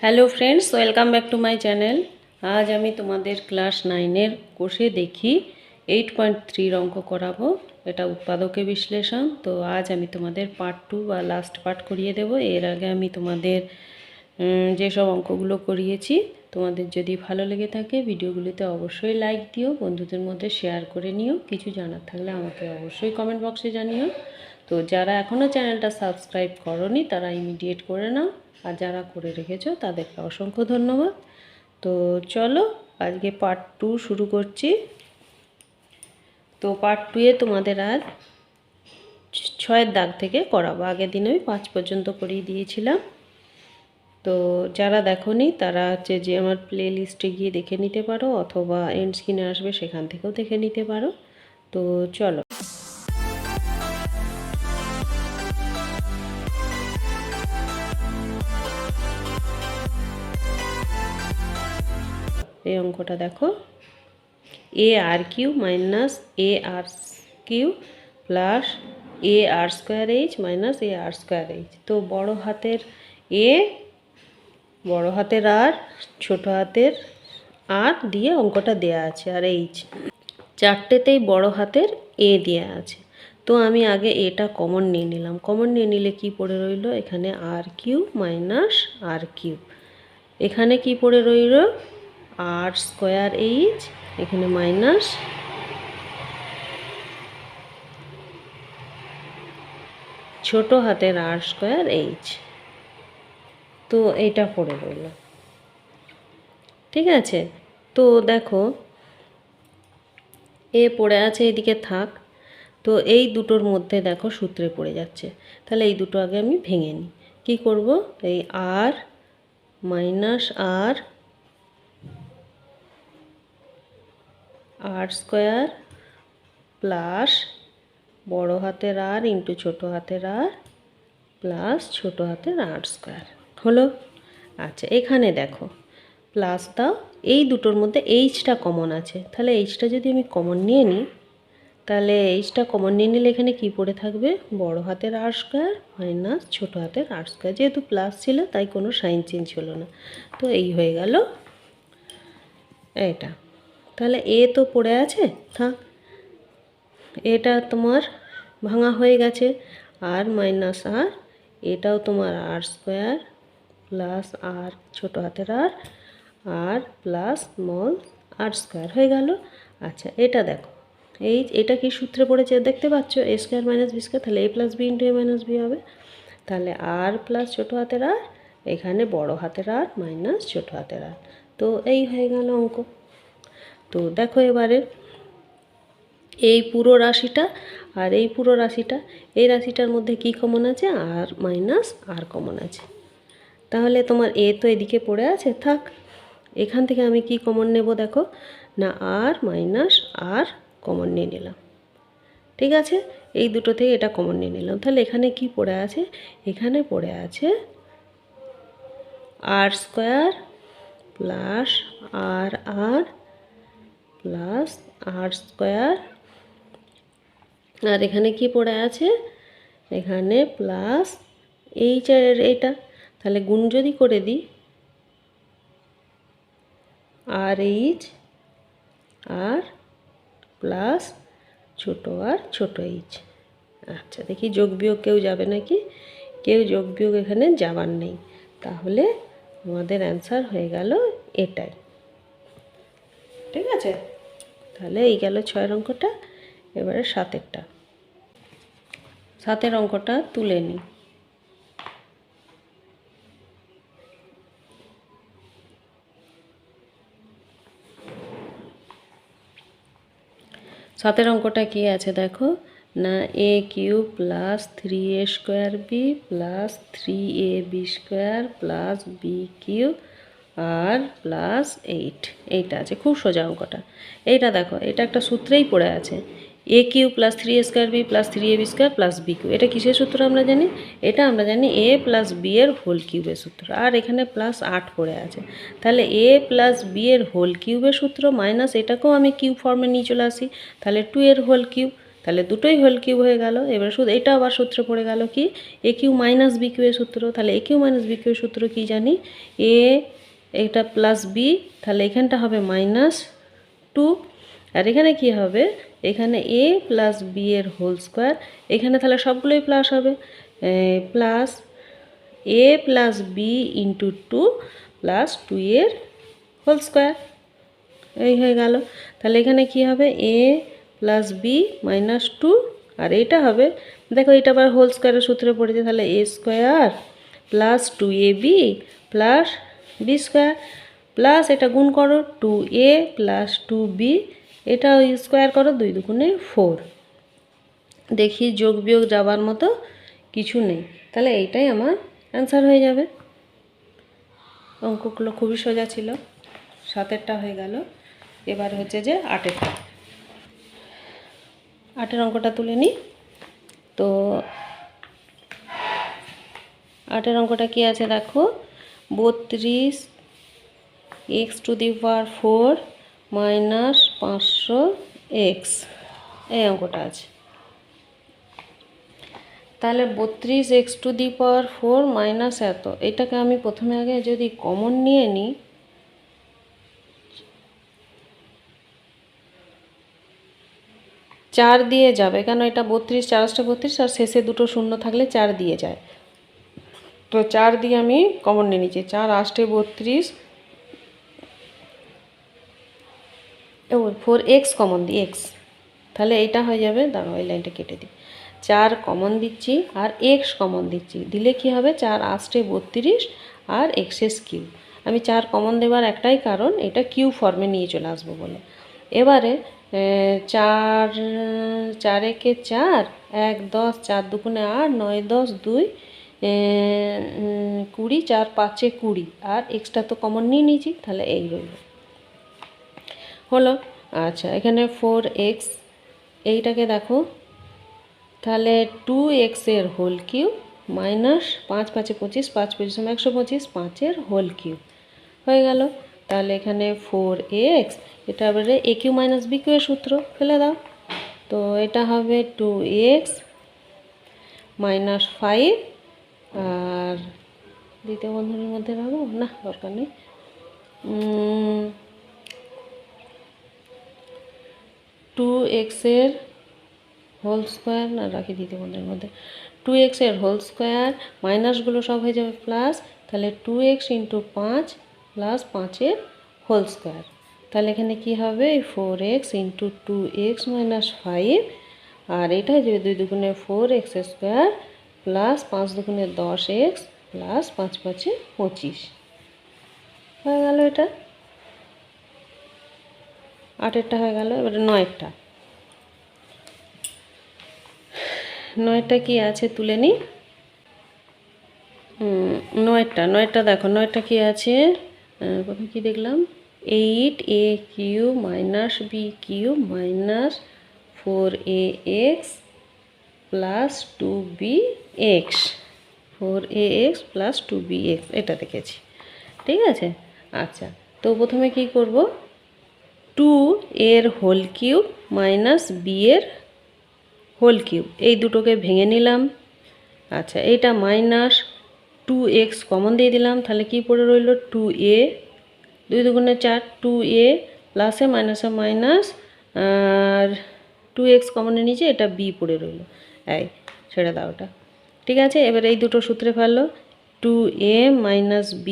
Hello friends, welcome back to my channel. আজ আমি তোমাদের ক্লাস 9-এর কোষে দেখি 8.3 অঙ্ক করাবো। এটা উৎপাদকে বিশ্লেষণ। তো আজ আমি তোমাদের পার্ট 2 বা লাস্ট পার্ট করিয়ে দেব। এর আগে আমি তোমাদের যেসব অঙ্কগুলো করিয়েছি, তোমাদের যদি ভালো লেগে থাকে ভিডিওগুলিতে অবশ্যই লাইক দিও, বন্ধুদের মধ্যে শেয়ার করে নিও। কিছু জানার থাকলে আমাকে অবশ্যই কমেন্ট বক্সে জানিও। তো যারা এখনও চ্যানেলটা সাবস্ক্রাইব করোনি তারা ইমিডিয়েট করে নাও, আর যারা করে রেখেছো তাদেরকে অসংখ্য ধন্যবাদ। তো চলো আজকে পার্ট 2 শুরু করছি। তো পার্ট 2-এ তোমাদের আজ 6-এর দাগ থেকে করাবো। আগের দিন আমি 5 পর্যন্ত করিয়ে দিয়েছিলাম। তো যারা দেখোনি তারা যে আমার প্লে লিস্টে গিয়ে দেখে নিতে পারো, অথবা এন্ড স্ক্রিনে আসবে সেখান থেকেও দেখে নিতে পারো। তো চলো এই অঙ্কটা দেখো। এ আর কিউ মাইনাস এ আর কিউ প্লাস এ আর স্কোয়ার এইচ মাইনাস এ আর স্কোয়ার এইচ। তো বড় হাতের এ, বড় হাতের আর, ছোট হাতের আর দিয়ে অঙ্কটা দেয়া আছে, আর এইচ চারটেতেই বড় হাতের এ দেয়া আছে। তো আমি আগে এটা কমন নিয়ে নিলাম। কমন নিয়ে নিলে কি পড়ে রইল? এখানে আর কিউ মাইনাস আর কিউ, এখানে কি পড়ে রইল? আর স্কোয়ার এইচ, এখানে মাইনাস ছোট হাতের আর স্কোয়ার এইচ। তো এইটা পড়ে রইল, ঠিক আছে। তো দেখো এ পড়ে আছে, এদিকে থাক। তো এই দুটোর মধ্যে দেখো সূত্রে পড়ে যাচ্ছে, তাহলে এই দুটো আগে আমি ভেঙে নিই। কী করব? এই আর মাইনাস আর, আর স্কোয়ার প্লাস বড় হাতের আর ইন্টু ছোট হাতের আর প্লাস ছোট হাতের আর স্কোয়ার হলো। আচ্ছা, এখানে দেখো প্লাস দাও, এই দুটোর মধ্যে এইচটা কমন আছে, তাহলে এইচটা যদি আমি কমন নিয়ে নিই, তাহলে এইচটা কমন নিয়ে নিলে এখানে কি পড়ে থাকবে? বড় হাতের আর স্কোয়ার মাইনাস ছোট হাতের আর স্কোয়ার। যেহেতু প্লাস ছিল তাই কোনো সাইন চেঞ্জ হলো না। তো এই হয়ে গেল এটা। তাহলে এ তো পড়ে আছে, থাক। এটা তোমার ভাঙা হয়ে গেছে, আর মাইনাস আর, এটাও তোমার আর স্কোয়ার প্লাস আর ছোটো হাতের আর প্লাস স্মল আর স্কোয়ার হয়ে গেল। আচ্ছা, এটা দেখো, এটা কি সূত্রে পড়েছে দেখতে পাচ্ছ? এ স্কোয়ার মাইনাস বি স্কোয়ার, তাহলে a plus B into A minus B হবে। তাহলে আর প্লাস ছোটো হাতের আর, এখানে বড় হাতের আর মাইনাস ছোটো হাতের আর। তো এই হয়ে গেল অঙ্ক। তো দেখো এবারে এই পুরো রাশিটা আর এই পুরো রাশিটা, এই রাশিটার মধ্যে কি কমন আছে? আর মাইনাস আর কমন আছে। তাহলে তোমার এ তো এদিকে পড়ে আছে, থাক। এখান থেকে আমি কি কমন নেব দেখো না, আর মাইনাস আর কমন নিয়ে নিলাম, ঠিক আছে। এই দুটো থেকে এটা কমন নিয়ে নিলাম। তাহলে এখানে কি পড়ে আছে? এখানে পড়ে আছে আর স্কোয়ার প্লাস আর আর প্লাস আর স্কোয়ার, আর এখানে কি পড়ে আছে? এখানে প্লাস এইচ আর এটা। তাহলে গুণ যদি করে দিই, আর এইচ আর প্লাস ছোটো আর ছোটো এইচ। আচ্ছা, দেখি যোগ বিয়োগ কেউ যাবে নাকি? কেউ যোগ বিয়োগ এখানে যাবার নেই। তাহলে আমাদের অ্যান্সার হয়ে গেল এটাই, ঠিক আছে। তাহলে এই গেল 6-এর অঙ্কটা। এবারে 7-এরটা, 7-এর অঙ্কটা তুলে নিই। সাতের অঙ্কটা কি আছে দেখো না, a cube plus 3a square b plus 3ab square plus b cube আর প্লাস 8, এইটা আছে। খুব সোজা অঙ্কটা। এইটা দেখো, এটা একটা সূত্রেই পড়ে আছে, a cube plus 3a square b plus 3ab square plus b cube. এটা কিসের সূত্র আমরা জানি? এটা আমরা জানি এ প্লাস বি এর হোল কিউবের সূত্র। আর এখানে প্লাস 8 পড়ে আছে, তাহলে এ প্লাস বি এর হোল কিউবের সূত্র মাইনাস এটাকেও আমি কিউব ফর্মে নিয়ে চলে আসি, তাহলে 2 এর হোল কিউব। তাহলে দুটোই হোল কিউব হয়ে গেল। এবার শুধু এটা আবার সূত্রে পড়ে গেল কি এ কিউ মাইনাস বি কিউ এর সূত্র। তাহলে এ কিউ মাইনাস বি কিউ এর সূত্র কি জানি এ এটা প্লাস বি, তাহলে এখানটা হবে -2 আর এখানে কি হবে এখানে এ প্লাস বি এর হোল স্কোয়ার, এখানে তাহলে সবগুলোই প্লাস হবে প্লাস এ প্লাস বি ইন্টু 2 প্লাস 2 এর হোল স্কোয়ার, এই হয়ে গেল। তাহলে এখানে কি হবে এ প্লাস বি -2 আর এটা হবে দেখো এটা আবার হোল স্কোয়ারের সূত্রে পড়েছে, তাহলে a square plus 2ab plus b square plus এটা গুণ করো 2a প্লাস 2b, এটা স্কোয়ার করো 2 দুগুণে 4। দেখি যোগ বিয়োগ যাবার মতো কিছু নেই, তাহলে এইটাই আমার অ্যান্সার হয়ে যাবে। অঙ্কগুলো খুবই সোজা ছিল। 7এরটা হয়ে গেল, এবার হচ্ছে যে 8এরটা। 8এর অঙ্কটা তুলে নিই। তো 8এর অঙ্কটা কি আছে দেখো 32 x⁴ মাইনাস 500x, এই অঙ্কটা আছে। তাহলে 32 x⁴ মাইনাস এত, এটাকে আমি প্রথমে আগে যদি কমন নিয়ে নিই, চার দিয়ে যাবে কেন এটা 32 4 32 আর শেষে দুটো শূন্য থাকলে 4 দিয়ে যায়, তো 4 দিয়ে আমি কমন নিয়ে নিচ্ছি। 4 8 32 4x কমন দিই x, তাহলে এইটা হয়ে যাবে। দাঁড়াও এই লাইনটা কেটে দিই। 4 কমন দিচ্ছি আর x কমন দিচ্ছি, দিলে কি হবে 4 8 32 আর এক্সেস কিউব। আমি 4 কমন দেওয়ার একটাই কারণ এটা কিউব ফর্মে নিয়ে চলে আসবো বলে। এবারে 4 4 একে 4 1 10 4 দুগুণে 8 9 10 2 20 4 5 20 আর এক্সটা তো কমন নিয়ে নিয়েছি, তাহলে এই হলো। আচ্ছা এখানে 4x, এইটাকে দেখো তাহলে 2x এর whole cube minus 5 5 25 5 25 125 5 whole cube হয়ে গেল। তাহলে এখানে 4x, এটা এবারে a cube minus b cube এর সূত্র ফেলে দাও, তো এটা হবে 2x -5 আর দ্বিতীয় বন্ধনীর মধ্যে রাখবো না, দরকার নেই, 2x এর হোল স্কোয়ার না রাখি দ্বিতীয় বন্ধনীর মধ্যে, 2x এর হোল স্কোয়ার মাইনাসগুলো সব হয়ে যাবে প্লাস, তাহলে 2x × 5 প্লাস 5 এর হোল স্কোয়ার, তাহলে এখানে কি হবে 4x × 2x - 5 আর এটা হয়ে যাবে 2 দুগুণে 4x স্কোয়ার প্লাস 5 দুগুণে 10x প্লাস 5 5 25 হয়ে গেল। এটা 8এরটা হয়ে গেল। এবারে 9এরটা, 9এরটা কি আছে তুলে নিই। 9এরটা দেখো 9এরটা কি আছে, প্রথমে কি দেখলাম 8a³ - b³ - 4ax plus 2bx, 4ax plus 2bx এটা দেখেছি, ঠিক আছে। আচ্ছা তো প্রথমে কি করব 2 এর হোল কিউব মাইনাস বি এর হোল কিউব, এই দুটোকে ভেঙে নিলাম। আচ্ছা এইটা -2x কমন দিয়ে দিলাম, তাহলে কি পড়ে রইল 2a, 2 দুগুণে 4 2a প্লাসে মাইনাসে মাইনাস আর 2x কমনের নিচে এটা b পড়ে রইল, এই ছেড়ে দাও ওটা, ঠিক আছে। এবার এই দুটো সূত্রে ফেললো 2a - b,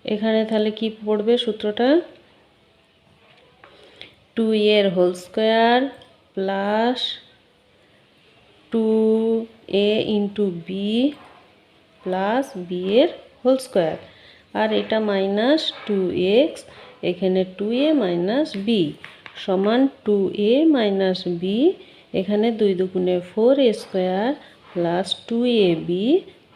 এখানে তাহলে কি পড়বে সূত্রটা 2a এর whole square plus 2a × b plus b এর হোল স্কোয়ার আর এটা -2x, এখানে 2a - b সমান 2a - b, এখানে 2 দুগুণে 4a square plus 2ab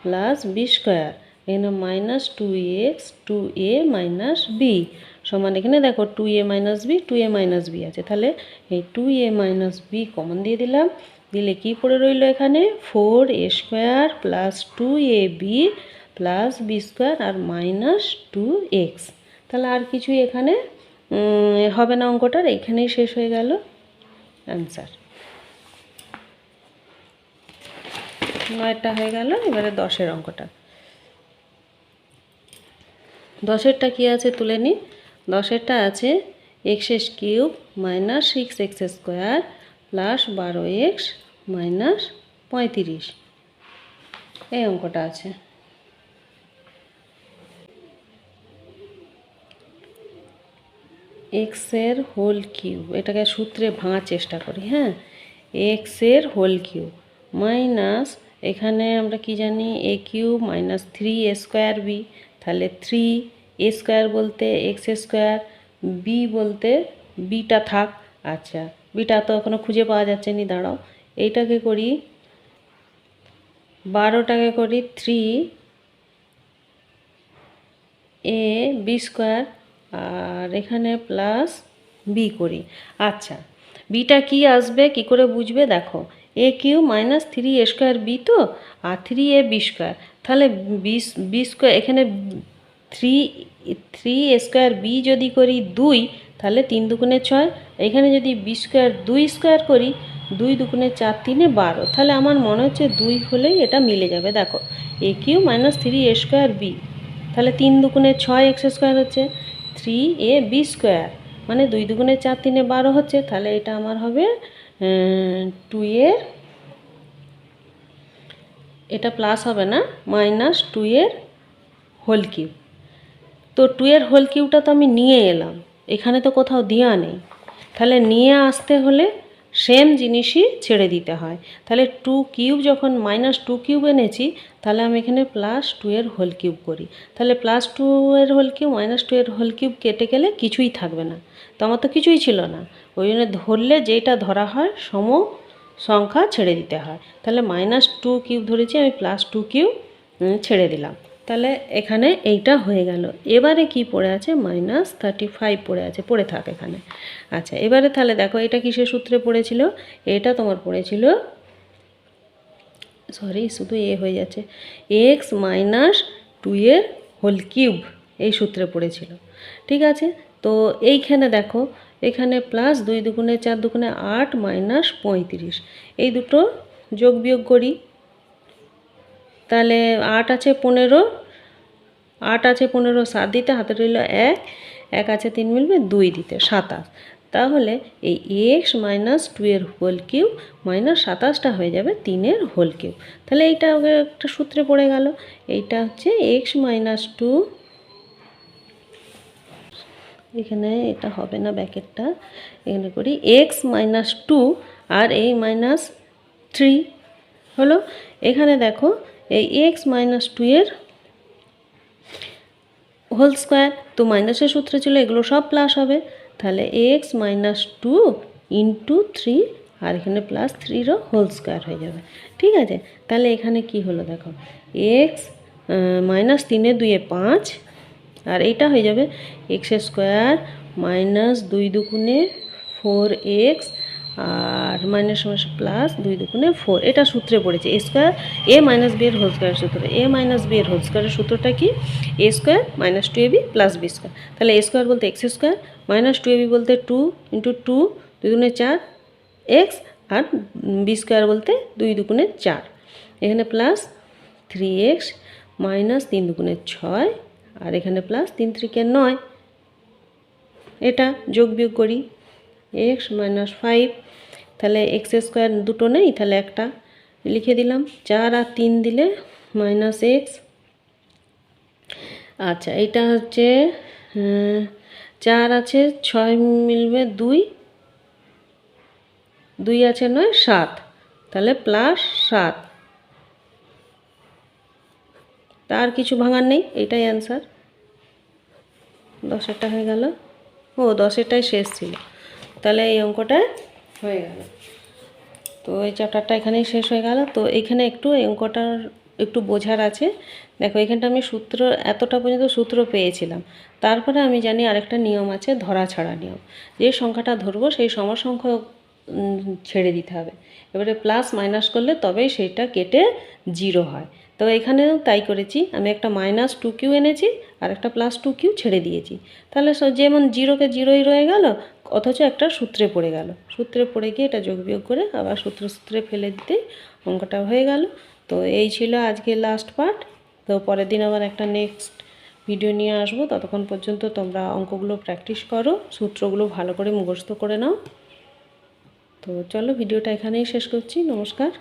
plus b square, এখানে -2x 2a - b সমান, এখানে দেখো 2a - b 2a - b আছে, তাহলে এই 2a - b কমন দিয়ে দিলাম, দিলে কি পড়ে রইল এখানে 4a² plus 2ab plus b square আর -2x, তাহলে আর কিছুই এখানে হবে না, অঙ্কটার এখানেই শেষ হয়ে গেল। অ্যান্সার। 9টা হয়ে গেল। এবারে 10-এর অঙ্কটা। 10-এরটা কী আছে তুলে নিই। 10-এরটা আছে x cube minus 6x square plus 12x minus 35, এই অঙ্কটা আছে। এক্সের হোল কিউব, এটাকে সূত্রে ভাঙার চেষ্টা করি। হ্যাঁ, এক্সের হোল কিউব মাইনাস, এখানে আমরা কি জানি, a cube minus 3a square b, তাহলে 3a স্কোয়ার বলতে এক্স স্কোয়ার, বি বলতে বিটা থাক। আচ্ছা, বিটা তো এখনও খুঁজে পাওয়া যাচ্ছে নি, দাঁড়াও, এইটাকে করি 12টাকে করি 3a বি স্কোয়ার, আর এখানে প্লাস বি করি। আচ্ছা, বিটা কি আসবে কি করে বুঝবে, দেখো a cube minus 3a square b তো, আর 3a বি স্কোয়ার, তাহলে বি স্কোয়ার, এখানে 3 স্কোয়ার বি যদি করি 2, তাহলে 3 দুগুণে 6, এখানে যদি বি স্কোয়ার 2 স্কোয়ার করি 2 দুগুণে 4 3-এ 12, তাহলে আমার মনে হচ্ছে 2 হলেই এটা মিলে যাবে। দেখো a cube minus 3a square b, তাহলে 3 দুগুণে 6 এক্স স্কোয়ার হচ্ছে, 3a বি স্কোয়ার মানে 2 দুগুণে 4 3-এ 12 হচ্ছে, তাহলে এটা আমার হবে 2 এটা প্লাস হবে না, মাইনাস 2 হোল কিউব। তো 2 হোল কিউবটা তো আমি নিয়ে এলাম, এখানে তো কোথাও দেওয়া নেই, তাহলে নিয়ে আসতে হলে সেম জিনিসই ছেড়ে দিতে হয়। তাহলে 2 কিউব যখন মাইনাস 2 কিউব এনেছি, তাহলে আমি এখানে প্লাস 2 হোল কিউব করি, তাহলে plus 2 whole cube minus 2 whole cube কেটে গেলে কিছুই থাকবে না, তো আমার তো কিছুই ছিল না, ওই জন্য ধরলে যেটা ধরা হয় সম সংখ্যা ছেড়ে দিতে হয়। তাহলে মাইনাস 2 কিউব ধরেছি আমি, প্লাস 2 কিউব ছেড়ে দিলাম, তাহলে এখানে এইটা হয়ে গেল। এবারে কি পড়ে আছে, মাইনাস 35 পড়ে আছে, পড়ে থাক এখানে। আচ্ছা, এবারে তাহলে দেখো এটা কিসের সূত্রে পড়েছিল, এটা তোমার পড়েছিল, সরি শুধু এ হয়ে যাচ্ছে, এক্স মাইনাস 2 হোল কিউব, এই সূত্রে পড়েছিল। ঠিক আছে, তো এইখানে দেখো, এখানে প্লাস 2 দুগুণে 4 দুগুণে 8 মাইনাস 35, এই দুটো যোগ বিয়োগ করি, তাহলে 8 আছে 15, 8 আছে 15, 7 দিতে হাতে রইল 1, 1 আছে 3 মিলবে 2 দিতে 27, তাহলে এই x minus 2 whole cube minus 27টা হয়ে যাবে 3 হোল কিউব। তাহলে এইটা একটা সূত্রে পড়ে গেল, এইটা হচ্ছে এক্স মাইনাস 2, এখানে এটা হবে না ব্যাকেটটা, এখানে করি এক্স মাইনাস 2 আর এই মাইনাস 3 হলো। এখানে দেখো এই এক্স মাইনাস 2 হোল স্কোয়ার, তো মাইনাসের সূত্রে ছিল, এগুলো সব প্লাস হবে, তাহলে এক্স মাইনাস 2 ইন্টু 3, আর এখানে প্লাস 3 হোল স্কোয়ার হয়ে যাবে। ঠিক আছে, তাহলে এখানে কি হলো দেখো, এক্স মাইনাস 3 2 5, আর এইটা হয়ে যাবে এক্স স্কোয়ার মাইনাস 2 দুগুণে 4x, আর মাইনাস মাইনাস প্লাস 2 দুগুণে 4, এটা সূত্রে পড়েছে a square a minus b এর হোল স্কোয়ারের সূত্র, এ মাইনাস বি এর হোল স্কোয়ারের সূত্রটা কি, a square minus 2ab plus b square, তাহলে এ স্কোয়ার বলতে এক্স স্কোয়ার, মাইনাস 2ab বলতে 2 ইন্টু 2 2 দুগুণে 4 এক্স, আর বি স্কোয়ার বলতে 2 দুগুণে 4, এখানে প্লাস 3x মাইনাস 3 দুগুণে 6, আর এখানে প্লাস 3 3 9, এটা যোগ বিয়োগ করি এক্স মাইনাস 5, তাহলে এক্স স্কোয়ার দুটো নেই, তাহলে একটা লিখে দিলাম, 4 আর 3 দিলে মাইনাস এক্স। আচ্ছা, এইটা হচ্ছে 4 আছে 6 মিলবে 2, 2 আছে 9 7, তাহলে প্লাস 7, তার কিছু ভাঙার নেই, এইটাই অ্যান্সার। 10-এরটা হয়ে গেল, ও 10-এরটাই শেষ ছিল, তাহলে এই অঙ্কটা হয়ে গেল। তো এই চ্যাপ্টারটা এখানেই শেষ হয়ে গেল। তো এইখানে একটু এই অঙ্কটার একটু বোঝার আছে, দেখো এখানটা আমি সূত্র এতটা পর্যন্ত সূত্র পেয়েছিলাম, তারপরে আমি জানি আরেকটা নিয়ম আছে, ধরা ছাড়া নিয়ম, যে সংখ্যাটা ধরবো সেই সমসংখ্যক ছেড়ে দিতে হবে, এবারে প্লাস মাইনাস করলে তবেই সেইটা কেটে 0 হয়, তো এখানেও তাই করেছি, আমি একটা -2q এনেছি আর একটা +2q ছেড়ে দিয়েছি। তাহলে যেমন জিরোকে জিরোই রয়ে গেল, অথচ একটা সূত্রে পড়ে গেল, সূত্রে পড়ে গিয়ে এটা যোগ বিয়োগ করে আবার সূত্রে ফেলে দিতেই অঙ্কটা হয়ে গেল। তো এই ছিল আজকের লাস্ট পার্ট। তো পরের দিন আবার একটা নেক্সট ভিডিও নিয়ে আসবো। ততক্ষণ পর্যন্ত তোমরা অঙ্কগুলো প্র্যাকটিস করো, সূত্রগুলো ভালো করে মুখস্থ করে নাও। তো চলো ভিডিওটা এখানেই শেষ করছি। নমস্কার।